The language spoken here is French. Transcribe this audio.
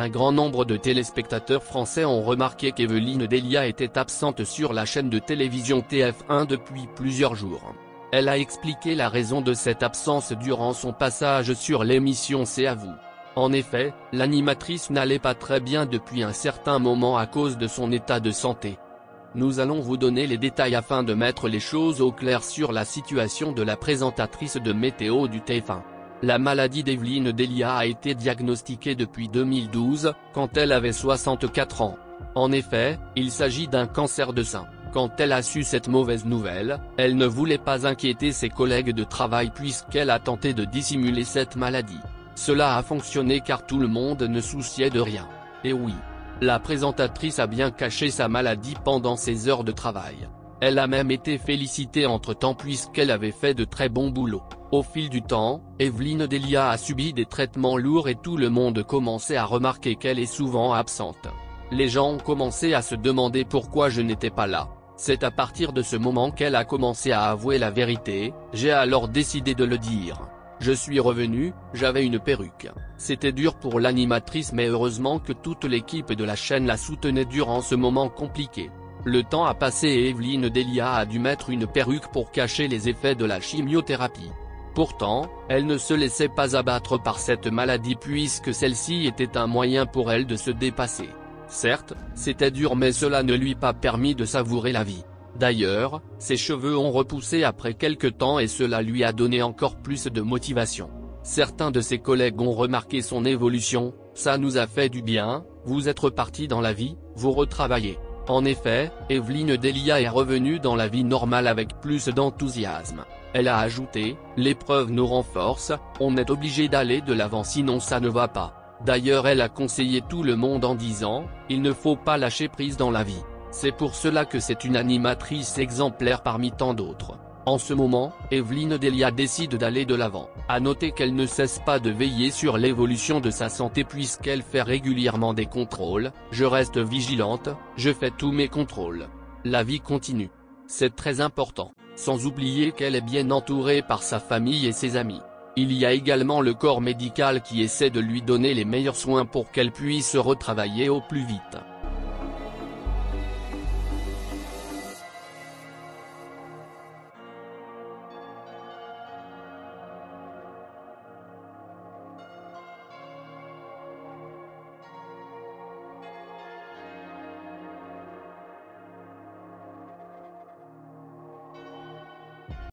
Un grand nombre de téléspectateurs français ont remarqué qu'Evelyne Delia était absente sur la chaîne de télévision TF1 depuis plusieurs jours. Elle a expliqué la raison de cette absence durant son passage sur l'émission C'est à vous. En effet, l'animatrice n'allait pas très bien depuis un certain moment à cause de son état de santé. Nous allons vous donner les détails afin de mettre les choses au clair sur la situation de la présentatrice de météo du TF1. La maladie d'Evelyne Delia a été diagnostiquée depuis 2012, quand elle avait 64 ans. En effet, il s'agit d'un cancer de sein. Quand elle a su cette mauvaise nouvelle, elle ne voulait pas inquiéter ses collègues de travail puisqu'elle a tenté de dissimuler cette maladie. Cela a fonctionné car tout le monde ne souciait de rien. Et oui, la présentatrice a bien caché sa maladie pendant ses heures de travail. Elle a même été félicitée entre-temps puisqu'elle avait fait de très bons boulots. Au fil du temps, Evelyne Delia a subi des traitements lourds et tout le monde commençait à remarquer qu'elle est souvent absente. Les gens ont commencé à se demander pourquoi je n'étais pas là. C'est à partir de ce moment qu'elle a commencé à avouer la vérité, j'ai alors décidé de le dire. Je suis revenu, j'avais une perruque. C'était dur pour l'animatrice mais heureusement que toute l'équipe de la chaîne la soutenait durant ce moment compliqué. Le temps a passé et Evelyne Delia a dû mettre une perruque pour cacher les effets de la chimiothérapie. Pourtant, elle ne se laissait pas abattre par cette maladie puisque celle-ci était un moyen pour elle de se dépasser. Certes, c'était dur mais cela ne lui a pas permis de savourer la vie. D'ailleurs, ses cheveux ont repoussé après quelque temps et cela lui a donné encore plus de motivation. Certains de ses collègues ont remarqué son évolution, ça nous a fait du bien, vous êtes reparti dans la vie, vous retravaillez. En effet, Evelyne Delia est revenue dans la vie normale avec plus d'enthousiasme. Elle a ajouté, l'épreuve nous renforce, on est obligé d'aller de l'avant sinon ça ne va pas. D'ailleurs elle a conseillé tout le monde en disant, il ne faut pas lâcher prise dans la vie. C'est pour cela que c'est une animatrice exemplaire parmi tant d'autres. En ce moment, Evelyne Delia décide d'aller de l'avant. À noter qu'elle ne cesse pas de veiller sur l'évolution de sa santé puisqu'elle fait régulièrement des contrôles, je reste vigilante, je fais tous mes contrôles. La vie continue. C'est très important, sans oublier qu'elle est bien entourée par sa famille et ses amis. Il y a également le corps médical qui essaie de lui donner les meilleurs soins pour qu'elle puisse retravailler au plus vite.